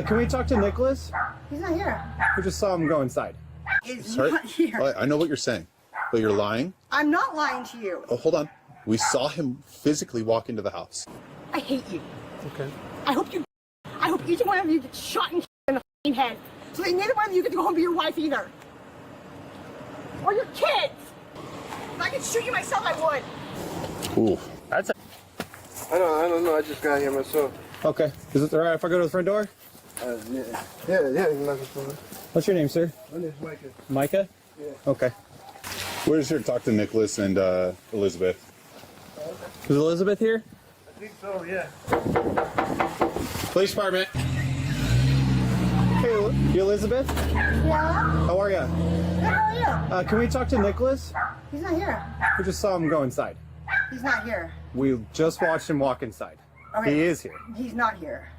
Can we talk to Nicholas? He's not here. We just saw him go inside. He's not here. I know what you're saying, but you're lying. I'm not lying to you. Oh, hold on. We saw him physically walk into the house. I hate you. Okay. I hope each one of you gets shot in the f***ing head. So that neither one of you get to go home to your wife either. Or your kids. If I could shoot you myself, I would. Ooh. That's a... I don't know. I just got here myself. Okay. Is it all right if I go to the front door? Yeah. You can knock it for me. What's your name, sir? My name's Micah. Micah? Yeah. Okay. We're just here to talk to Nicholas and Elizabeth. Is Elizabeth here? I think so, yeah. Police department. Hey, you Elizabeth? Yeah? How are you? Good, how are you? Can we talk to Nicholas? He's not here. We just saw him go inside. He's not here. We just watched him walk inside. Okay. He is here. He's not here.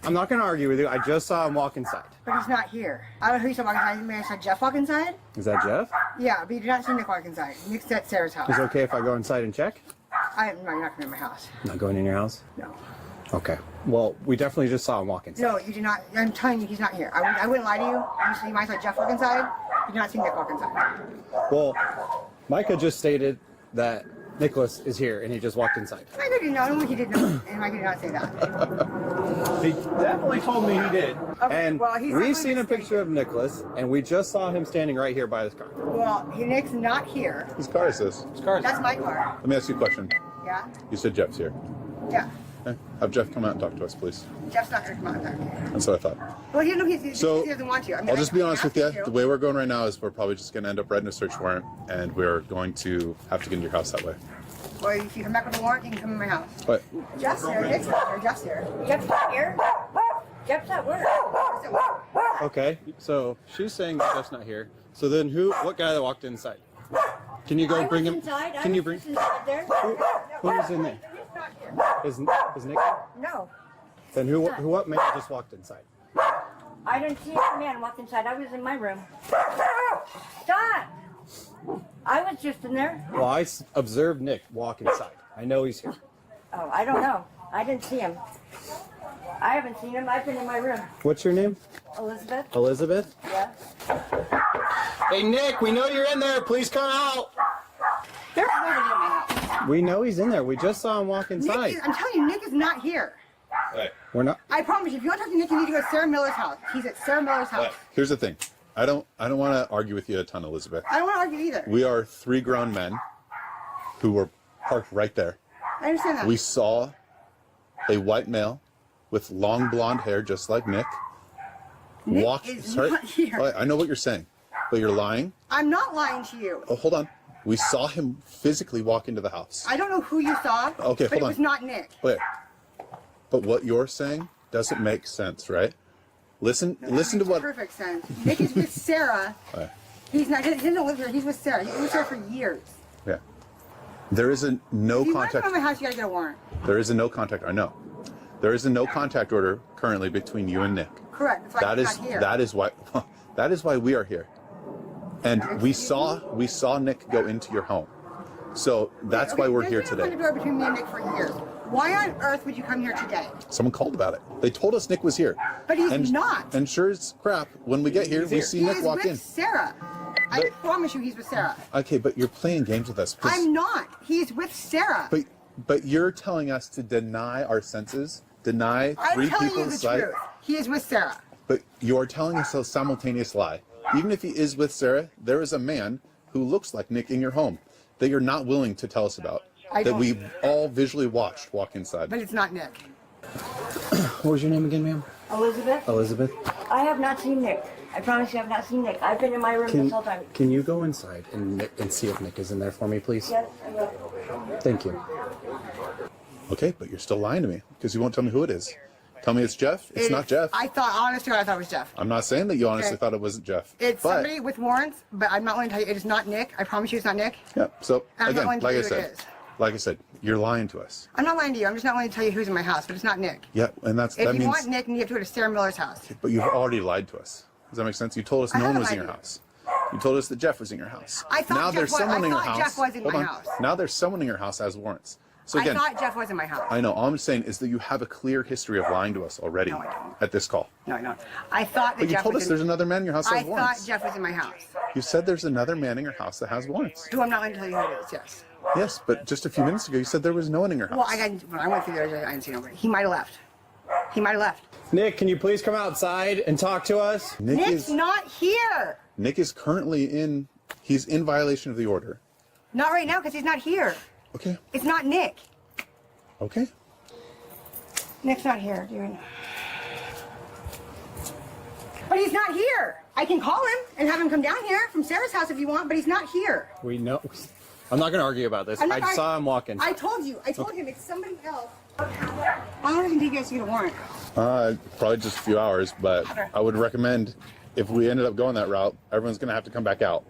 I'm not going to argue with you. I just saw him walk inside. But he's not here. I don't know who you saw walk inside. You may have saw Jeff walk inside? Is that Jeff? Yeah, but you did not see Nick walk inside. Nick's at Sarah's house. Is it okay if I go inside and check? No, you're not coming to my house. Not going in your house? No. Okay. Well, we definitely just saw him walk inside. No, you did not. I'm telling you, he's not here. I wouldn't lie to you. You might saw Jeff walk inside. You did not see Nick walk inside. Well, Micah just stated that Nicholas is here and he just walked inside. Micah did not. He did not. And Micah did not say that. He definitely told me he did. Okay, And well, he's we've seen a definitely picture of Nicholas and we just saw him standing right here by his car. Well, Nick's not here. Whose car is this? His car is That's my car. Let me ask you a question. Yeah? You said Jeff's here. Yeah. Okay. Have Jeff come out and talk to us, please. Jeff's not going to come out there. That's what I thought. Well, he So, doesn't want to. I mean, I'll just be honest with you. asked The way we're going right now is we're probably just going to end up writing a search warrant, and we're going to have to get into your house that way. Well, if you come back with a warrant, you can come in my house. What? Jeff's here. Nick's not here. Jeff's here. Jeff's not here. Jeff's at work. Jeff's at work. Okay, so she's saying that Jeff's not here. So then what guy that walked inside? Can you go bring him? Can you bring? Who's in there? Is Nick? No. Then what man just walked inside? I didn't see a man walk inside. I was in my room. Stop! I was just in there. Well, I observed Nick walk inside. I know he's here. Oh, I don't know. I didn't see him. I haven't seen him. I've been in my room. What's your name? Elizabeth? Elizabeth? Yeah. Hey, Nick, we know you're in there. Please come out. There's nobody in my house. We know he's in there. We just saw him walk inside. I'm telling you, Nick is not here. Hey. We're not. I promise you, if you want to talk to Nick, you need to go to Sarah Miller's house. He's at Sarah Miller's house. Here's the thing. I don't want to argue with you a ton, Elizabeth. I don't want to argue either. We are 3 grown men who were parked right there. I understand that. We saw a white male with long blonde hair, just like Nick. Nick is not here. I know what you're saying, but you're lying. I'm not lying to you. Oh, hold on. We saw him physically walk into the house. I don't know who you saw. Okay, but hold it on. was not Nick. Wait. But what you're saying doesn't make sense, right? Listen to what. Perfect sense. Nick is with Sarah. Right. He doesn't live here. He's with Sarah. He's with Sarah for years. Yeah. There is a no If you want to contact. come to my house, you gotta get a warrant. There is a no contact. I know. There is a no contact order currently between you and Nick. Correct. That's why he's not here. That is why. That is why we are here. And we saw Nick go into your home. So that's why we're here There's today. been a door between me and Nick for years. Why on earth would you come here today? Someone called about it. They told us Nick was here. But he's not. And sure as crap, when we get here, we see He Nick is walk with in. Sarah. I promise you he's with Sarah. Okay, but you're playing games with us. I'm not. He's with Sarah. But you're telling us to deny our senses, deny I'm 3 telling you people's the sight. truth. He is with Sarah. But you're telling us a simultaneous lie. Even if he is with Sarah, there is a man who looks like Nick in your home that you're not willing to tell us about. That we all visually watched walk inside. But it's not Nick. What was your name again, ma'am? Elizabeth? Elizabeth. I have not seen Nick. I promise you I have not seen Nick. I've been in my room this whole time. Can you go inside and see if Nick is in there for me, please? Yes, I will. Thank you. Okay, but you're still lying to me because you won't tell me who it is. Tell me it's Jeff. It's not Jeff. Honestly, I thought it was Jeff. I'm not saying that you honestly thought it wasn't Jeff. It's but, somebody with warrants, but I'm not going to tell you it is not Nick. I promise you it's not Nick. Yeah. So I'm not again, going to like I tell you who it said, is. like I said, you're lying to us. I'm not lying to you. I'm just not going to tell you who's in my house, but it's not Nick. Yeah, and that If you means. want Nick, then you have to go to Sarah Miller's house. But you've already lied to us. Does that make sense? You told us I no one haven't was in lied your to you. house. You told us that Jeff was in your house. I thought now Jeff there's was- someone I in your thought house. Jeff was in Hold my on. house. Now there's someone in your house as warrants. So again, I thought Jeff was in my house. I know. All I'm saying is that you have a clear history of lying to us already No, I don't. at this call. No, I don't. I thought that But you Jeff told was us in, there's another man in your house that I has warrants. thought Jeff was in my house. You said there's another man in your house that has warrants. So I'm not going to tell you who it is, yes. Yes, but just a few minutes ago you said there was no one in your house. Well, when I went through there, I didn't see nobody. He might have left. He might have left. Nick, can you please come outside and talk to us? Nick's not here. Nick is currently he's in violation of the order. Not right now because he's not here. Okay. It's not Nick. Okay. Nick's not here, dude. But he's not here. I can call him and have him come down here from Sarah's house if you want, but he's not here. We know. I'm not going to argue about this. I saw him walking. I told you. I told him it's somebody else. How long does it take you guys to get a warrant? Probably just a few hours, but Okay. I would recommend if we ended up going that route, everyone's going to have to come back out.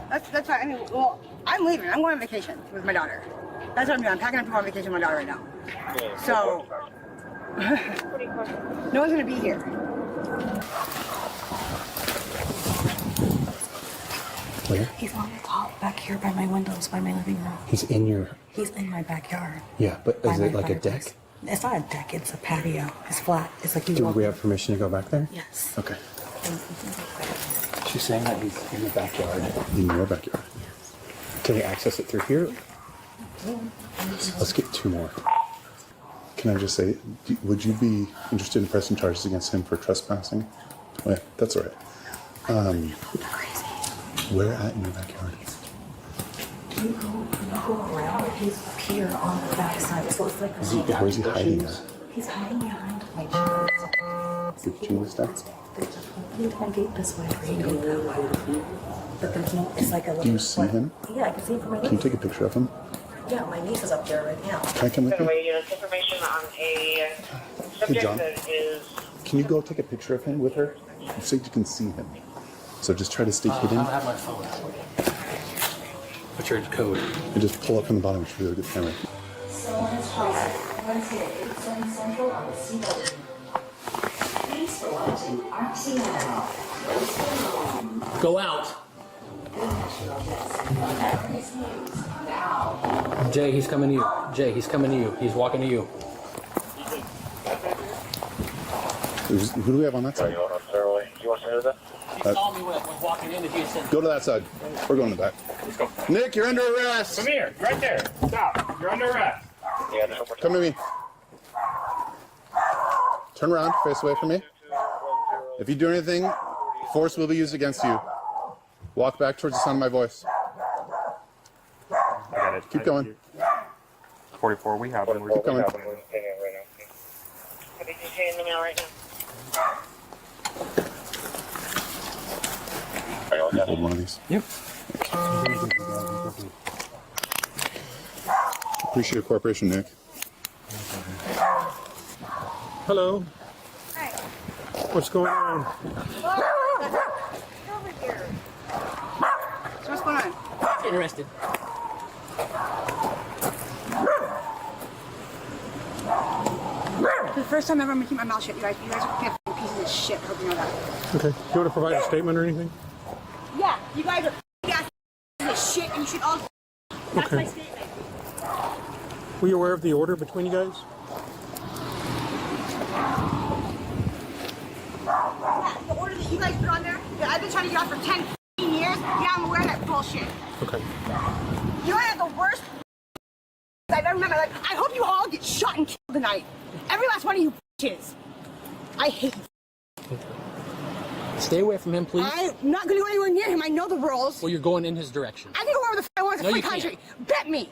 That's fine. I mean, well, I'm leaving. I'm going on vacation with my daughter. That's what I'm doing. I'm packing up to go on vacation with my daughter right now. So, no one's going to be here. Where? He's on the top back here by my windows, by my living room. He's in your... He's in my backyard. Yeah, but by is my it like a fireplace. deck? It's not a deck, it's a patio. It's flat. It's like you Do walk. we have permission to go back there? Yes. Okay. She's saying that he's in the backyard. In your backyard. Can we access it through here? Let's get two more. Can I just say, would you be interested in pressing charges against him for trespassing? Oh, yeah, that's all right. Crazy. Where at in your backyard? You go around. He's up here on the back side. So it's like a Where's he hiding at? He's hiding behind my jeans. The jeans stack? There's a gate this way, or you go that way. But there's no, it's like a little... Do you see him? Yeah, I can see him from my Can you niece. take a picture of him? Yeah, my niece is up there right now. Can I come with you? Information on a Hey, John. that is Can you go take a picture of him with her? So you can see him. So just try to stay hidden have my phone. What's your code? and just pull up from the bottom. It should be able to get the camera. Wednesday at 8, 7 Central on the Seaboard. Please go out to RTL. Go out. Jay, he's coming to you. Jay, he's coming to you. He's walking to you. Who do we have on that side? you want to know that? He saw me when I was walking in and he said, Go to that side. We're going to the back. Let's go. Nick, you're under arrest. Come here, right there. Stop. You're under arrest. Yeah, no more Come to me. Turn around, face away from me. If you do anything, force will be used against you. Walk back towards the sound of my voice. I got it. Keep going. 44, we have one. Keep going. What did you say in the mail right now? Hold one of these. Yep. Appreciate your cooperation, Nick. Hello. Hi. What's going on? Over here. So what's going on? Interested. For the first time ever, I'm gonna keep my mouth shut. You guys are pieces of shit. I hope you know that. Okay. Do you want to provide a statement or anything? Yeah, you guys are pieces of shit, and you should all. That's Okay. my statement. Were you aware of the order between you guys? Yeah, the order that you guys put on there, that I've been trying to get off for 10 years. Yeah, I'm aware of that bullshit. Okay. You know, have the worst I've ever met in my life. I hope you all get shot and killed tonight. Every last one of you bitches. I hate you. Stay away from him, please. I'm not going to go anywhere near him. I know the rules. Well, you're going in his direction. I can go wherever the f I want. It's a No, free you can't. country. Bet me.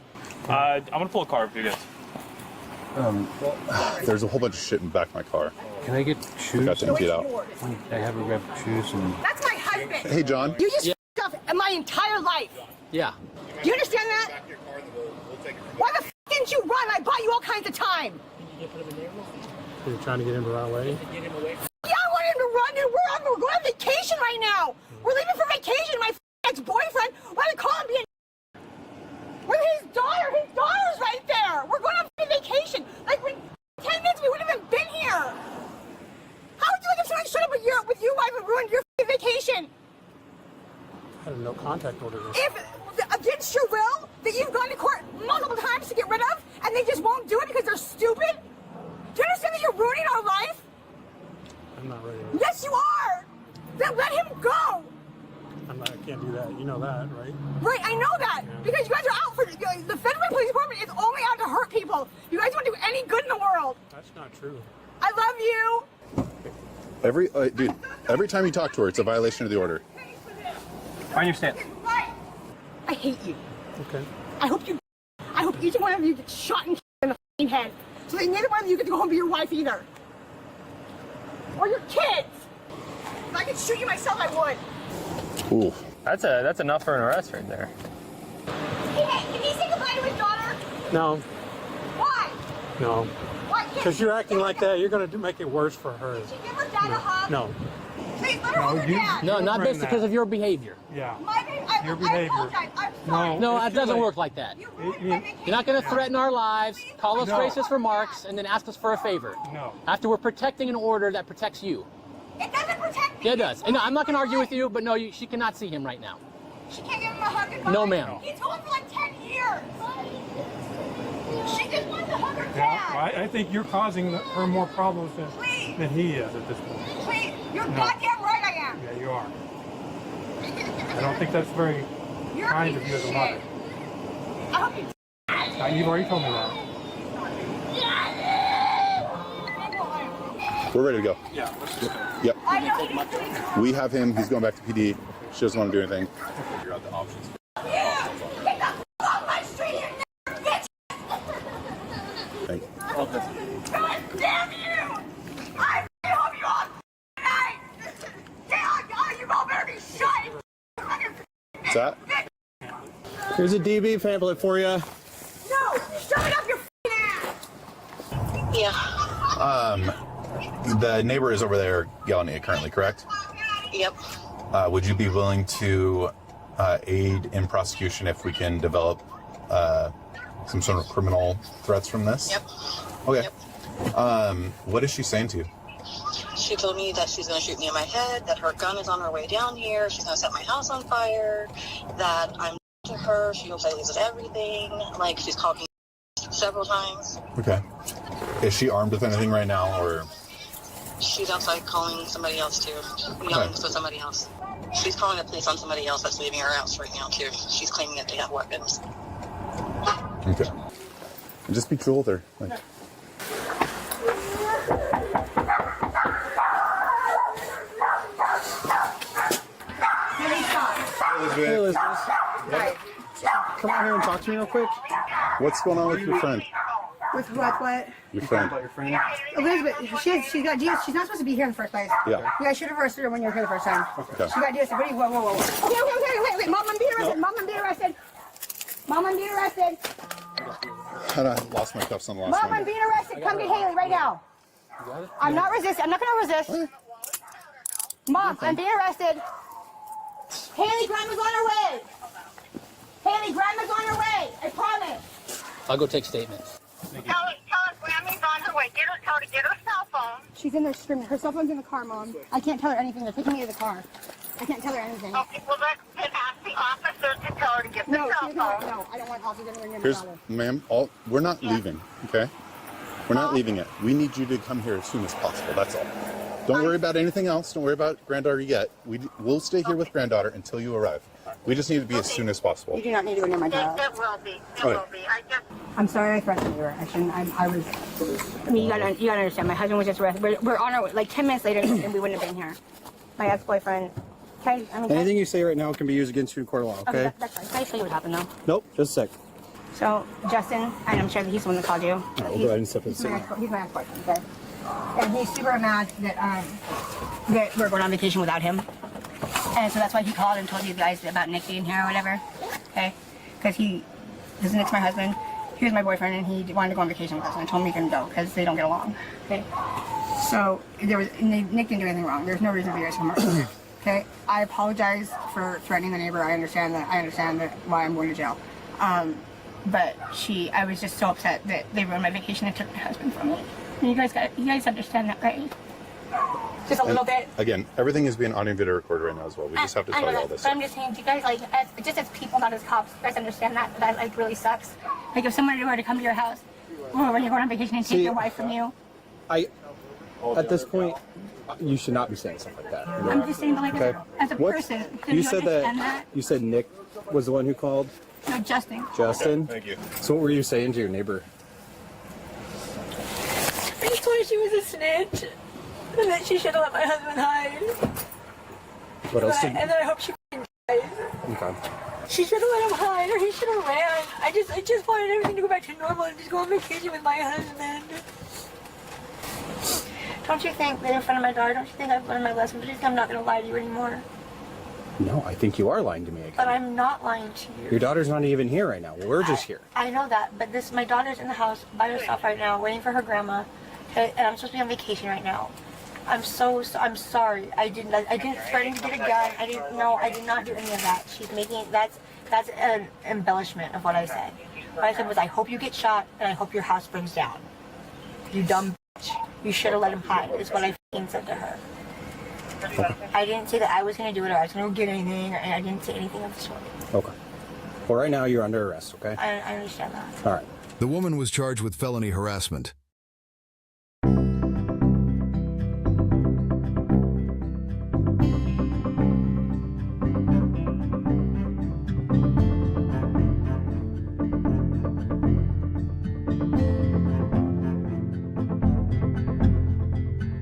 I'm gonna pull a car for you guys. There's a whole bunch of shit in the back of my car. Can I get I shoes? got to empty it out. I have her grab shoes and... That's my husband. Hey, John. You just f***ed up in my entire life. Yeah. Do you understand that? Why the f didn't you run? I bought you all kinds of time. You're trying to get into our way? Yeah, I want him to run, dude. We're going on vacation right now. We're leaving for vacation. My ex-boyfriend. Why they call him being? With his daughter. His daughter's right there. We're going on vacation. Like, when 10 minutes we wouldn't have been here. How would you like if somebody showed up with you while we ruined your vacation? I have no contact order. If against your will that you've gone to court multiple times to get rid of, and and they just won't do it because they're stupid? Do you understand that you're ruining our life? I'm not ready. Yes, you are. Then let him go. I can't do that. You know that, right? Right, I know that. Yeah. Because you guys are out for the federal police department is only out to hurt people. You guys don't do any good in the world. That's not true. I love you. Dude, every time you talk to her, it's a violation of the order. On your stance. I hate you. Okay. I hope each one of you gets shot in the f***ing head. So that neither one of you get to go home to your wife either. Or your kids. If I could shoot you myself, I would. Ooh. That's enough for an arrest right there. Hey, can he say goodbye to his daughter? No. Why? No. Why? Because you're acting like that, you're going to make it worse for her. Did you give her dad a hug? No. Please let her hold her dad. No, not based because of your behavior. Yeah. Your behavior. I'm sorry. No, it doesn't work like that. You're not going to threaten our lives, call us racist remarks, and then ask us for a favor. No. After we're protecting an order that protects you. It doesn't protect me. Yeah, it does. And I'm not going to argue with you, but no, she cannot see him right now. She can't give him a hug and No, ma'am. He's gone for like 10 years. She just wants to hug her dad. Yeah, I think you're causing her more problems than he is at this point. Please, you're goddamn right I am. Yeah, you are. I don't think that's very kind of you as a mother. I hope you You've already told me that. We're ready to go. Yeah, let's just go. Yep. I know. We have him. He's going back to PD. She doesn't want to do anything. Figure out the options. Yeah! Get the f*** off my street, you bitch! Thank you. God damn you! I hope you all tonight! Damn, God, you all better be shut! What's that? Here's a DB pamphlet for you. No! Shove it up your ass! Yeah. The neighbor is over there yelling at you currently, correct? Yep. Would you be willing to aid in prosecution if we can develop some sort of criminal threats from this? Yep. Okay. Yep. What is she saying to you? She told me that she's going to shoot me in my head, that her gun is on her way down here, she's going to set my house on fire, that I'm to her, she hopes I lose everything, like she's called me several times. Okay. Is she armed with anything right now, or? She's outside calling somebody else too, yelling to somebody else. She's calling the police on somebody else that's leaving her house right now too. She's claiming that they have weapons. Okay. And just be cool with her. Like. Hey, Elizabeth. Come on here and talk to me real quick. What's going on with your friend? With what? Your friend. Elizabeth, she's got DS. She's not supposed to be here in the first place. Yeah. You guys should have arrested her when you were here the first time. Okay. She got DS. Whoa. Okay, wait. Mom, I'm being arrested. Mom, I'm being arrested. I lost my cuffs on the last Mom, one. I'm being arrested. Come get Haley right now. I'm not resisting. I'm not going to resist. Mom, I'm being arrested. Haley, Grandma's on her way. Grandma's on her way. I promise. I'll go take statements. Tell her Grammy's on her way. Tell her to get her cell phone. She's in there screaming. Her cell phone's in the car, Mom. I can't tell her anything. They're taking me to the car. I can't tell her anything. Okay, well, then ask the officer to tell her to get the cell phone. No, I don't want officers anywhere near my daughter. Ma'am, we're not leaving, okay? We're not leaving it. We need you to come here as soon as possible. That's all. Don't worry about anything else. Don't worry about granddaughter yet. We'll stay here with granddaughter until you arrive. We just need to be as soon as possible. You do not need to go near my child. There will be. There will be. I'm sorry I threatened you. I shouldn't. I mean, you gotta understand. My husband was just arrested. We're on our way. Like 10 minutes later, and we wouldn't have been here. My ex-boyfriend. Anything you say right now can be used against you in court of law, okay? That's fine. Can I tell you what happened, though? Nope, just a sec. So, Justin, and I'm sure that he's the one that called you. All right, we'll go ahead and step inside. He's my ex-boyfriend, okay? And he's super mad that we're going on vacation without him. And so that's why he called and told you guys about Nick being here or whatever, okay? Because Nick's my husband, he was my boyfriend, and he wanted to go on vacation with us, and I told him he couldn't go because they don't get along, okay? So Nick didn't do anything wrong. There's no reason for you guys to come over, okay? I apologize for threatening the neighbor. I understand that why I'm going to jail. But I was just so upset that they ruined my vacation and took my husband from me. And you guys understand that, right? Just a little bit. Again, everything is being audio and video recorded right now as well. We just have to tell you all this. But I'm just saying, do you guys, just as people, not as cops, you guys understand that really sucks? Like, if someone were to come to your house, When you go on vacation and take your wife from you? At this point, you should not be saying stuff like that. I'm just saying, like, as a person, you said that. You said Nick was the one who called. No, Justin. Justin. Thank you. So what were you saying to your neighbor? I just told her she was a snitch, and that she should have let my husband hide. What else? And then I hope she dies. Okay. She should have let him hide, or he should have ran. I just wanted everything to go back to normal and just go on vacation with my husband. Don't you think that in front of my daughter, don't you think I've learned my lesson? But I'm not going to lie to you anymore. No, I think you are lying to me again. But I'm not lying to you. Your daughter's not even here right now. We're just here. I know that, but my daughter's in the house by herself right now, waiting for her grandma, and I'm supposed to be on vacation right now. I'm sorry. I didn't threaten to get a gun. I did not do any of that. She's making that's an embellishment of what I said. What I said was, I hope you get shot and I hope your house burns down. You dumb bitch. You should have let him hide, is what I f***ing said to her. Okay. I didn't say that I was going to do it or I was going to go get anything, or I didn't say anything of the sort. Okay. Well, right now you're under arrest, okay? I understand that. All right. The woman was charged with felony harassment.